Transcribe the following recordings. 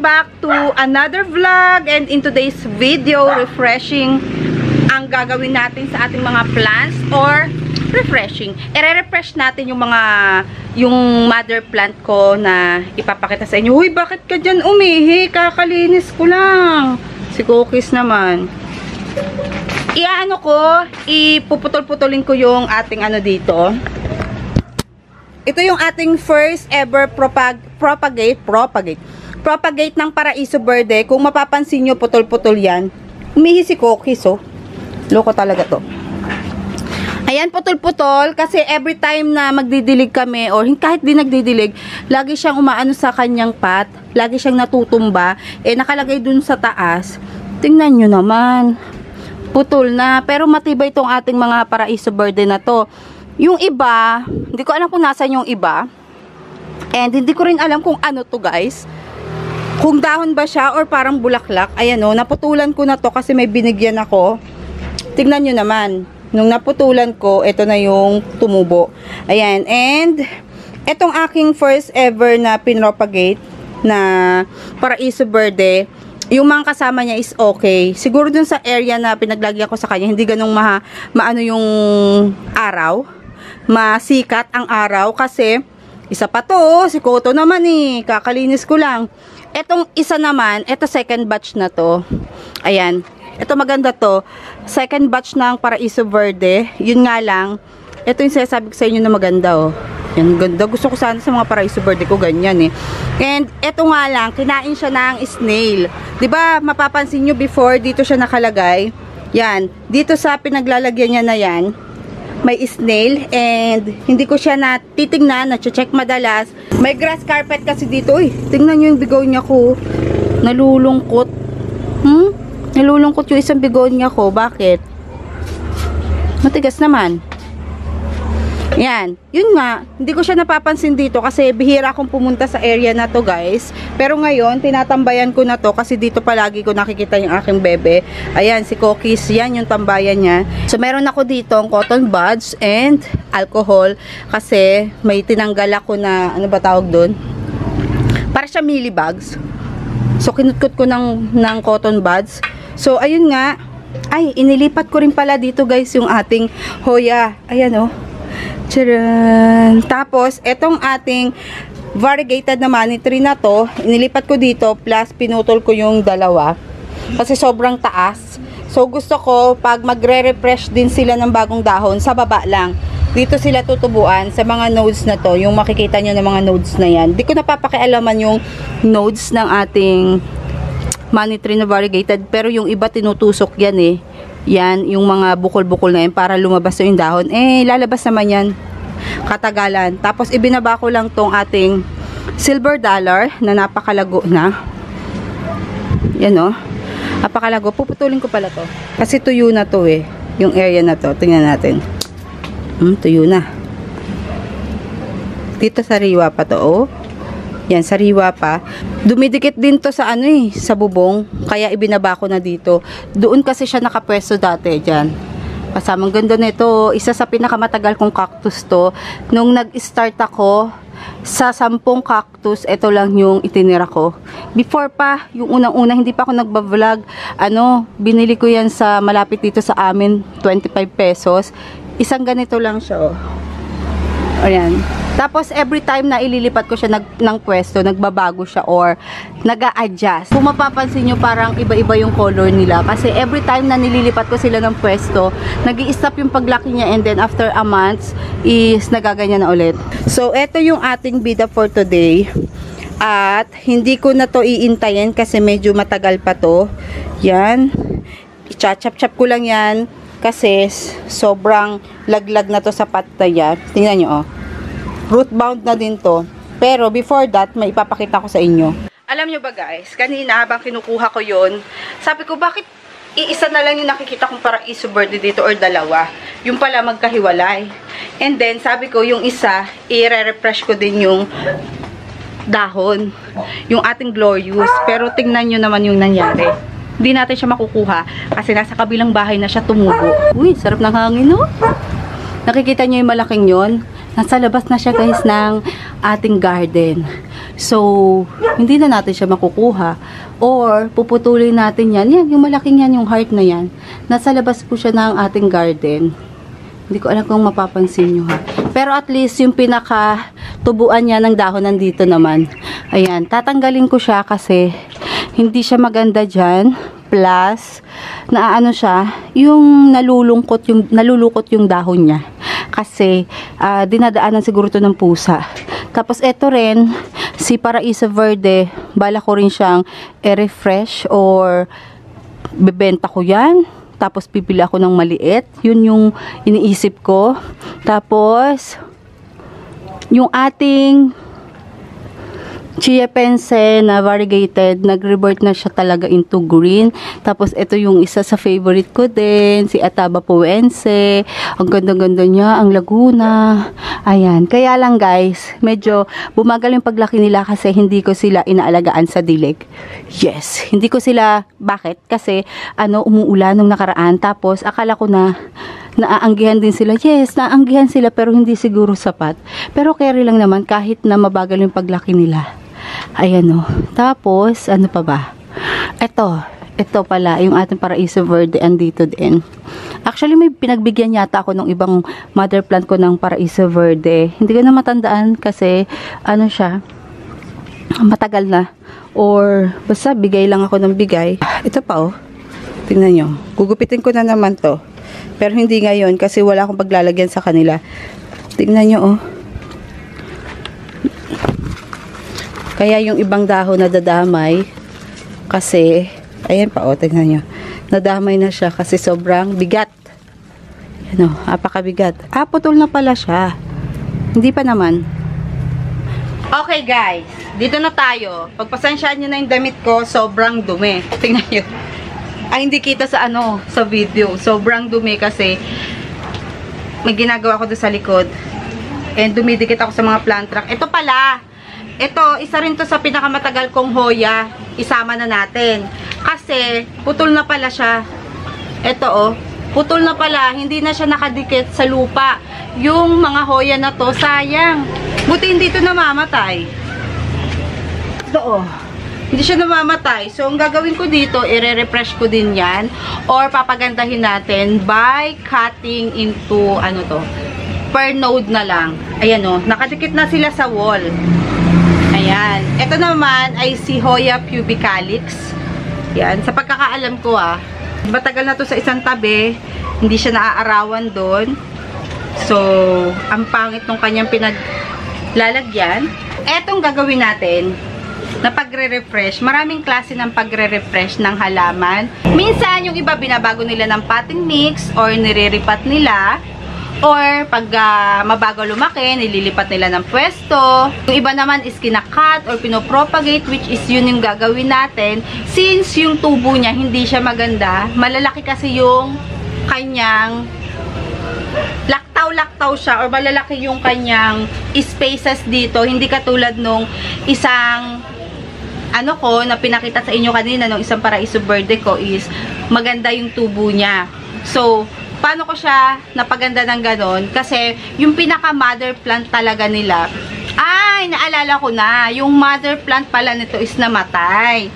Welcome back to another vlog, and in today's video, refreshing ang gagawin natin sa ating mga plants, or refreshing. I-refresh natin yung mother plant ko na ipapakita sa inyo. Huy, bakit ka dyan umihi? Kakalinis ko lang. Si Cookies naman. Ipuputol-putulin ko yung ating ano dito. Ito yung ating first ever propagate ng Paraiso Verde. Kung mapapansin nyo, putol-putol yan. Umihi si Cookies, oh. Loko talaga to. Ayan, putol-putol. Kasi every time na magdidilig kami, or kahit di nagdidilig, lagi siyang umaano sa kanyang pot. Lagi siyang natutumba. Nakalagay dun sa taas. Tingnan nyo naman. Putol na. Pero matibay itong ating mga Paraiso Verde na to. Yung iba, hindi ko alam kung nasan yung iba. And hindi ko rin alam kung ano to, guys. Kung dahon ba siya or parang bulaklak. Ayan o, naputulan ko na to kasi may binigyan ako. Tignan nyo naman. Nung naputulan ko, ito na yung tumubo. Ayan. And itong aking first ever na pinropagate na Paraiso Verde, yung mga kasama niya is okay. Siguro dun sa area na pinaglagyan ko sa kanya, hindi ganong maano yung araw. Masikat ang araw kasi isa pa to, si Koto naman kakalinis ko lang. Etong isa naman, eto second batch na to. Ayan, eto maganda to, second batch ng Paraiso Verde. Yun nga lang, eto yung sinasabi ko sa inyo na maganda, oh. Yan, ganda. Gusto ko sana sa mga Paraiso Verde ko ganyan And eto nga lang, kinain siya ng snail. 'Di ba mapapansin nyo before, dito siya nakalagay. Yan, dito sa pinaglalagyan niya na yan, may snail, and hindi ko siya natitignan, na-check madalas. May grass carpet kasi dito. Uy, tingnan nyo yung begonia ko. Nalulungkot. Nalulungkot yung isang begonia ko. Bakit? Matigas naman. Yan. Yun nga, hindi ko siya napapansin dito kasi bihira akong pumunta sa area na to, guys. Pero ngayon, tinatambayan ko na to kasi dito palagi ko nakikita yung aking bebe. Ayan, si Cookies. Yan yung tambayan niya. So, meron ako dito ang cotton buds and alcohol kasi may tinanggal ako na, ano ba tawag doon? Para siya millibags. So, kinutkot ko ng cotton buds. So, ayun nga. Ay, inilipat ko rin pala dito, guys, yung ating hoya. Ayan, oh. Tcharan! Tapos, etong ating variegated na money tree na to, inilipat ko dito, plus pinutol ko yung dalawa. Kasi sobrang taas. So, gusto ko, pag magre-refresh din sila ng bagong dahon, sa baba lang. Dito sila tutubuan sa mga nodes na to. Yung makikita nyo ng mga nodes na yan. Di ko napapakialaman yung nodes ng ating money tree na variegated. Pero yung iba tinutusok yan Yan, yung mga bukol-bukol na yan para lumabas yung dahon. Lalabas naman yan. Katagalan. Tapos, ibinaba ko lang tong ating silver dollar na napakalago na. Yan, oh. Napakalago. Puputulin ko pala to. Kasi tuyo na to yung area na to. Tingnan natin. Tuyo na. Dito sa riwa pa to, oh. Yan, sariwa pa. Dumidikit din to sa sa bubong. Kaya ibinaba ko na dito. Doon kasi siya nakapwesto dati, dyan. Kasamang ganda nito. Isa sa pinakamatagal kong cactus to. Nung nag-start ako, sa 10 cactus, ito lang yung itinira ko. Before pa, yung unang-una, hindi pa ako nagba-vlog. Binili ko yan sa malapit dito sa amin, 25 pesos. Isang ganito lang siya, oh. Ayan. Tapos, every time na ililipat ko siya ng pwesto, nagbabago siya or nag-a-adjust. Kung mapapansin nyo, parang iba-iba yung color nila. Kasi every time na nililipat ko sila ng pwesto, nag-i-stop yung paglaki niya, and then after a month, is nagaganyan na ulit. So, eto yung ating bida for today. At, hindi ko na to iintayin kasi medyo matagal pa to. Yan. I-chop-chop ko lang yan. Kasi sobrang laglag na to sa pataya. Tingnan nyo, oh. Root bound na din to. Pero before that, may ipapakita ko sa inyo. Alam nyo ba, guys, kanina habang kinukuha ko yon, sabi ko, bakit iisa na lang yung nakikita kong Paraiso Verde dito or dalawa? Yung pala magkahiwalay. And then, sabi ko, yung isa, i-refresh ko din yung dahon. Yung ating glorious. Pero tingnan nyo naman yung nangyari. Hindi natin siya makukuha kasi nasa kabilang bahay na siya tumubo. Uy, sarap ng hangin, no? Nakikita nyo yung malaking yon? Nasa labas na siya, guys, ng ating garden. So, hindi na natin siya makukuha. Or, puputulin natin yan. Yan, yung malaking yan, yung heart na yan. Nasa labas po siya ng ating garden. Hindi ko alam kung mapapansin nyo ha. Pero at least, yung pinaka tubuan niya ng dahon nandito naman. Ayan, tatanggalin ko siya kasi hindi siya maganda dyan. Plus, naano siya, yung nalulukot yung dahon niya. Kasi, dinadaanan siguro to ng pusa. Tapos, ito rin, si Paraiso Verde, bala ko rin siyang i-refresh or bebenta ko yan. Tapos, pipili ako ng maliit. Yun yung iniisip ko. Tapos, yung ating Chia Pense na variegated, nag-revert na siya talaga into green. Tapos, ito yung isa sa favorite ko din, si Ataba Poense. Ang ganda-ganda niya, ang Laguna. Ayan. Kaya lang guys, medyo bumagal yung paglaki nila kasi hindi ko sila inaalagaan sa dilig. Yes. Hindi ko sila, bakit? Kasi, umuulan nung nakaraan. Tapos, akala ko na naaanggihan din sila. Yes, naaanggihan sila pero hindi siguro sapat. Pero carry lang naman kahit na mabagal yung paglaki nila. Ayan o. Tapos, ano pa ba? Ito pala, yung ating Paraiso Verde andito din. Actually, may pinagbigyan yata ako ng ibang mother plant ko ng Paraiso Verde. Hindi ko na matandaan kasi, siya, matagal na. Or, basta bigay lang ako ng bigay. Ito pa oh. Tingnan nyo. Gugupitin ko na naman to. Pero hindi ngayon kasi wala akong paglalagyan sa kanila. Tingnan nyo oh. Kaya yung ibang dahon na dadamay kasi, ayan pa oh, tingnan nyo. Nadamay na siya kasi sobrang bigat. Ano, apakabigat. Putol na pala siya. Hindi pa naman. Okay guys, dito na tayo. Pagpasensyaan nyo na yung damit ko, sobrang dumi. Tingnan nyo. Hindi kita sa sa video. Sobrang dumi kasi may ginagawa ko doon sa likod. And dumidikit ako sa mga plant truck. Ito pala. Ito, isa rin to sa pinakamatagal kong hoya. Isama na natin. Kasi, putol na pala siya. Ito oh. Putol na pala. Hindi na siya nakadikit sa lupa. Yung mga hoya na to, sayang. Buti hindi ito namamatay. Ito oh. Hindi siya namamatay. So, ang gagawin ko dito, i-refresh ko din yan. Or, papagandahin natin by cutting into, per node na lang. Ayan o, nakadikit na sila sa wall. Ayan. Ito naman ay si Hoya pubicalyx. Yan. Sa pagkakaalam ko matagal na to sa isang tabi. Hindi siya naaarawan doon. So, ang pangit ng kanyang pinaglalagyan. Etong gagawin natin, na pagre-refresh. Maraming klase ng pagre-refresh ng halaman. Minsan, yung iba binabago nila ng potting mix or niriripat nila. Or, pag mabago lumaki, nililipat nila ng pwesto. Yung iba naman is kinakat or pinopropagate, which is yun yung gagawin natin. Since yung tubo niya, hindi siya maganda, malalaki kasi yung kanyang laktaw siya or malalaki yung kanyang spaces dito. Hindi katulad nung isang na pinakita sa inyo kanina nung isang Paraiso Verde ko is maganda yung tubo niya. So, paano ko siya napaganda ng ganon? Kasi, yung pinaka-mother plant talaga nila, naalala ko na, yung mother plant pala nito is namatay.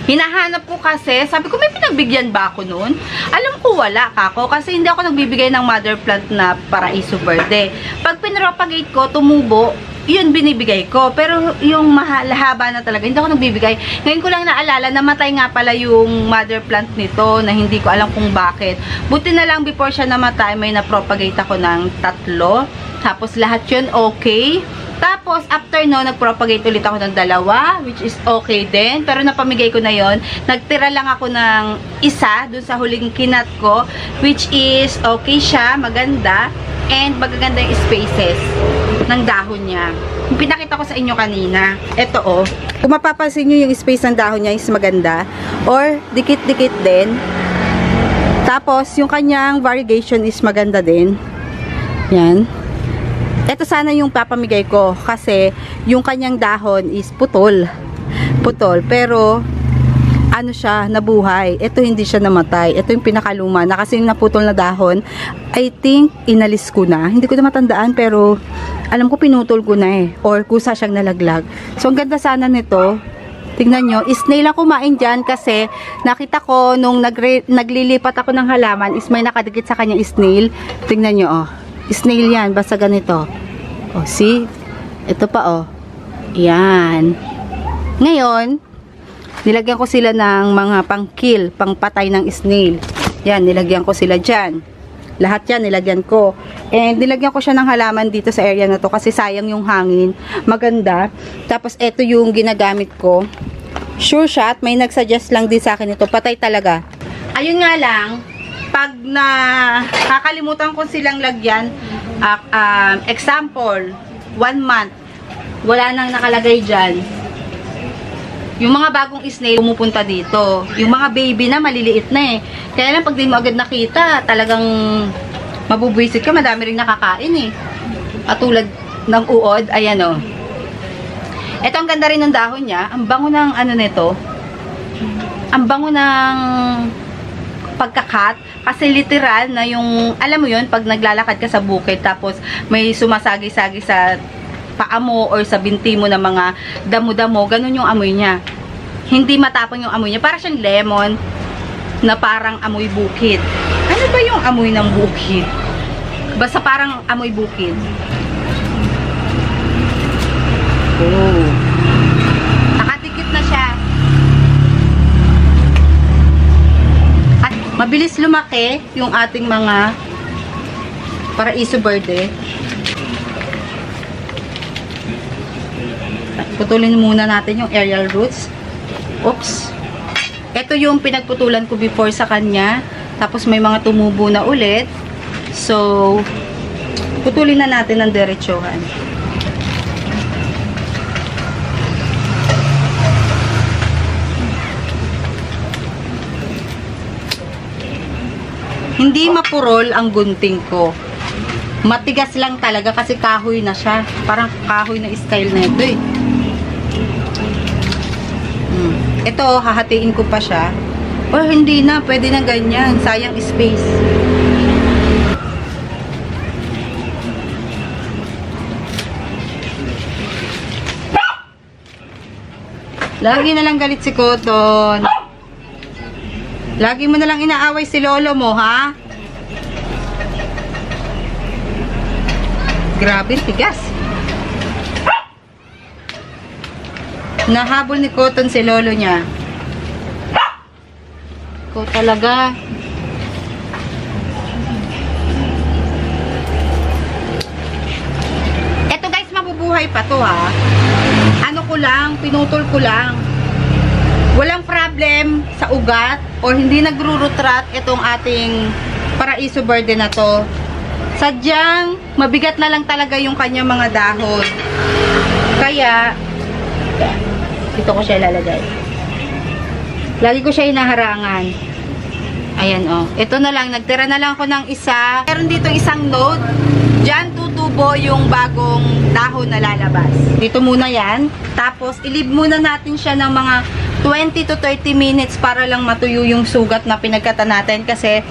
Hinahanap ko kasi, sabi ko, may pinagbigyan ba ako nun? Alam ko wala kako, kasi hindi ako nagbibigay ng mother plant na Paraiso Verde. Pag pinropagate ko, tumubo, yun binibigay ko. Pero yung mahaba na talaga, hindi ako nagbibigay. Ngayon ko lang naalala, namatay nga pala yung mother plant nito na hindi ko alam kung bakit. Buti na lang before siya namatay, may na-propagate ako ng 3. Tapos lahat yun okay. Tapos after no, nag-propagate ulit ako ng 2, which is okay din. Pero napamigay ko na yon. Nagtira lang ako ng isa dun sa huling kinat ko, which is okay siya, maganda. And magaganda yung spaces ng dahon niya. Yung pinakita ko sa inyo kanina, ito oh. Kung mapapansin nyo yung space ng dahon niya is maganda. Or dikit-dikit din. Tapos yung kanyang variegation is maganda din. Yan. Ito sana yung papamigay ko. Kasi yung kanyang dahon is putol. Putol. Pero siya, nabuhay. Ito hindi siya namatay. Ito yung pinakaluma na kasi yung naputol na dahon, I think, inalis ko na. Hindi ko na matandaan pero Alam ko pinutol ko na eh. Or kusa siyang nalaglag. So, ang ganda sana nito. Tingnan nyo. Snail ang kumain dyan kasi nakita ko nung naglilipat ako ng halaman is may nakadikit sa kanya snail. Tingnan nyo, oh. Snail yan. Basta ganito. Oh, see? Ito pa, oh. Yan. Ngayon, nilagyan ko sila ng mga pang-kill, pang-patay ng snail. Yan, nilagyan ko sila dyan. Lahat yan, nilagyan ko. And nilagyan ko siya ng halaman dito sa area na to kasi sayang yung hangin. Maganda. Tapos, ito yung ginagamit ko. Sure shot, may nagsuggest lang din sa akin ito. Patay talaga. Ayun nga lang, pag kakalimutan ko silang lagyan, example, 1 month, wala nang nakalagay dyan. Yung mga bagong snail pumupunta dito. Yung mga baby na maliliit na eh. Kaya lang pag di mo agad nakita, talagang mabubwisit ka, madami ring nakakain eh. At tulad ng uod, ayan o. Ito ang ganda rin ng dahon niya. Ang bango ng ano nito. Ang bango ng pagkakat. Kasi literal na yung, alam mo yun, pag naglalakad ka sa bukid, tapos may sumasagi-sagi sa paa mo or sa binti mo na mga damo-damo, ganun yung amoy niya. Hindi matapang yung amoy niya. Para siyang lemon na parang amoy bukid. Ano ba yung amoy ng bukid? Basta parang amoy bukid. Oh. Nakadikit na siya. At mabilis lumaki yung ating mga paraiso verde. Putulin muna natin yung aerial roots. Oops. Ito yung pinagputulan ko before sa kanya. Tapos may mga tumubo na ulit. So, putulin na natin ng diretsuhan. Hindi mapurol ang gunting ko. Matigas lang talaga kasi kahoy na siya. Parang kahoy na style na ito eh. Ito, hahatiin ko pa siya. O, hindi na. Pwede na ganyan. Sayang space. Lagi na lang galit si Cotton. Lagi mo na lang inaaway si lolo mo, ha? Grabe, tigas. Nahabol ni Cotton si lolo niya. Ikaw talaga. Eto guys, mabubuhay pa to ha. Ano ko lang, pinutol ko lang. Walang problem sa ugat o hindi nagro-root-rot itong ating paraiso verde na to. Sadyang mabigat na lang talaga yung kanyang mga dahon. Kaya dito ko siya ilalagay. Lagi ko siya hinaharangan. Ayan o. Ito na lang. Nagtira na lang ako ng isa. Meron dito isang node. Diyan tutubo yung bagong dahon na lalabas. Dito muna yan. Tapos i-leave muna natin siya ng mga 20 to 30 minutes para lang matuyo yung sugat na pinagkata natin. Kasi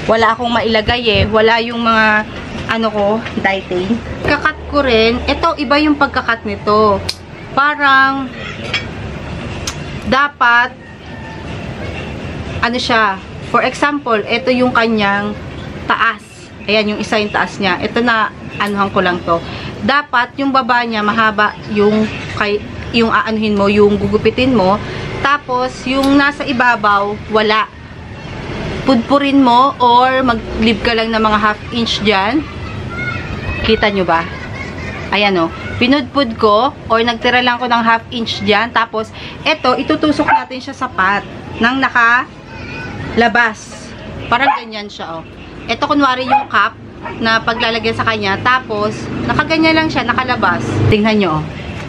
wala akong mailagay eh. Wala yung mga ano ko, dieting. Kakat ko rin. Ito, iba yung pagkakat nito. Parang dapat ano siya, for example, ito yung kanyang taas. Ayan, yung isa yung taas niya. Ito na, anuhan ko lang to. Dapat, yung baba niya, mahaba yung aanuhin mo, yung gugupitin mo. Tapos, yung nasa ibabaw, wala. Pudpurin mo or mag-leave ka lang ng mga half inch dyan. Kita nyo ba? Ayan o. Pinudpud ko or nagtira lang ko ng half inch dyan. Tapos, ito, itutusok natin siya sa pat nang nakalabas. Parang ganyan siya o. Ito, kunwari yung cup na paglalagyan sa kanya. Tapos, nakaganyan lang siya, nakalabas. Tingnan nyo o.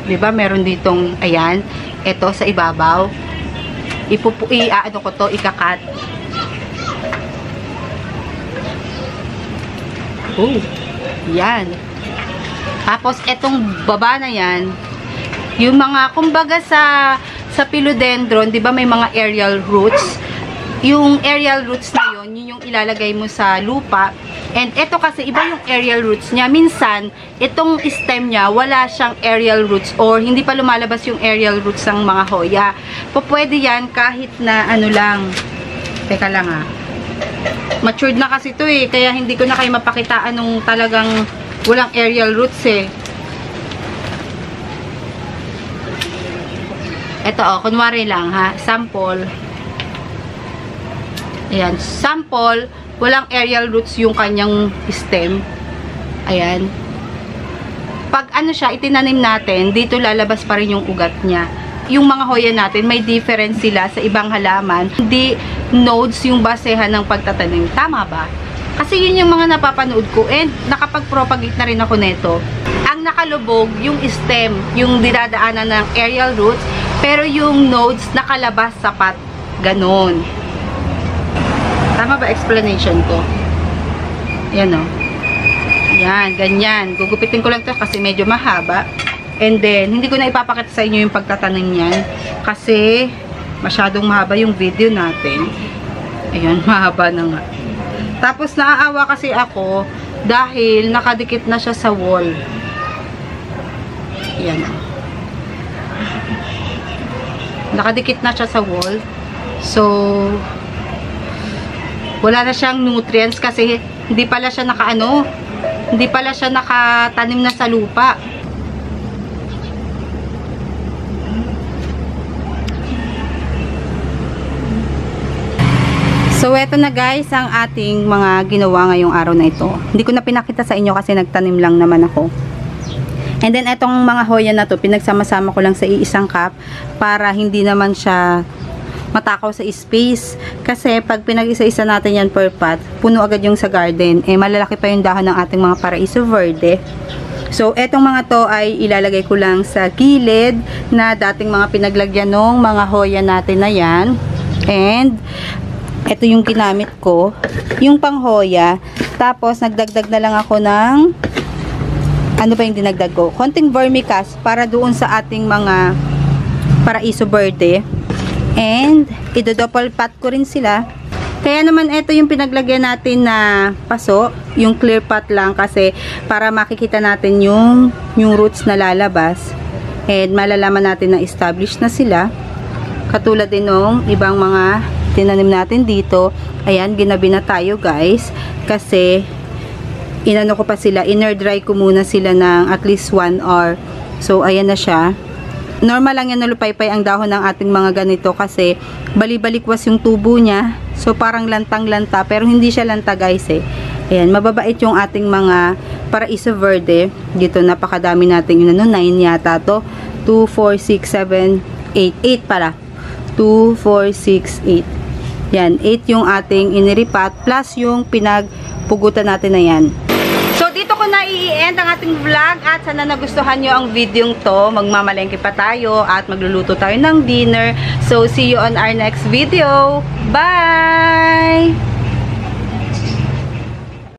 Diba, meron ditong, ayan, ito sa ibabaw. Ano ko to, ikakat. Oh, yan. Tapos, etong baba na yan, yung mga, kumbaga sa philodendron, di ba may mga aerial roots? Yung aerial roots na yun, yun yung ilalagay mo sa lupa And ito kasi, iba yung aerial roots niya. Minsan, itong stem niya, wala siyang aerial roots or hindi pa lumalabas yung aerial roots ng mga hoya. Pwede yan kahit na ano lang. Teka lang matured na kasi to kaya hindi ko na kayo mapakitaan nung talagang walang aerial roots Ito kunwari lang sample. Ayan, sample, walang aerial roots yung kanyang stem. Ayan. Pag ano siya, itinanim natin, dito lalabas pa rin yung ugat niya. Yung mga hoya natin, may difference sila sa ibang halaman. Hindi nodes yung basehan ng pagtatanim. Tama ba? Kasi yun yung mga napapanood ko and nakapag-propagate na rin ako neto. Ang nakalubog, yung stem, yung dinadaanan ng aerial roots, pero yung nodes nakalabas sapat. Ganon. Tama ba explanation ko? Yan Yan, ganyan. Gugupitin ko lang to kasi medyo mahaba. And then, hindi ko na ipapakita sa inyo yung pagtatanim niyan. Kasi, masyadong mahaba yung video natin. Ayan, mahaba na nga. Tapos, naaawa kasi ako dahil nakadikit na siya sa wall. Ayan. Nakadikit na siya sa wall. So, wala na siyang nutrients kasi hindi pala siya hindi pala siya nakatanim na sa lupa. So, eto na guys ang ating mga ginawa ngayong araw na ito. Hindi ko na pinakita sa inyo kasi nagtanim lang naman ako. And then, etong mga hoya na to, pinagsama-sama ko lang sa iisang cup para hindi naman siya matakaw sa space. Kasi, pag pinag-isa-isa natin yan per pot, puno agad yung sa garden. Malalaki pa yung dahon ng ating mga Paraiso Verde. So, etong mga to ay ilalagay ko lang sa gilid na dating mga pinaglagyan ng mga hoya natin na yan. And, ito yung ginamit ko, yung panghoya. Tapos, nagdagdag na lang ako ng, ano ba yung dinagdag ko? Konting vermicast para doon sa ating mga Paraiso Verde. And, idodouble pot ko rin sila. Kaya naman, ito yung pinaglagyan natin na paso, yung clear pot lang kasi para makikita natin yung roots na lalabas. And, malalaman natin na established na sila. Katulad din ng ibang mga tinanim natin dito. Ayan, ginabi na tayo guys kasi inano ko pa sila, inner dry ko muna sila ng at least 1 hour. So ayan na siya. Normal lang yan na lupaypay ang dahon ng ating mga ganito kasi bali-balikwas yung tubo niya. So parang lantang-lanta pero hindi siya lanta guys Ayan, mababait yung ating mga Paraiso Verde. Dito napakadami nating 9 yata to. 2, 4, 6, 7, 8 pala. 2, 4, 6, 8. Yan, 8 yung ating iniripat plus yung pinagpugutan natin na yan. So, dito ko na i-end ang ating vlog at sana nagustuhan nyo ang video to. Magmamalengke pa tayo at magluluto tayo ng dinner. So, see you on our next video. Bye!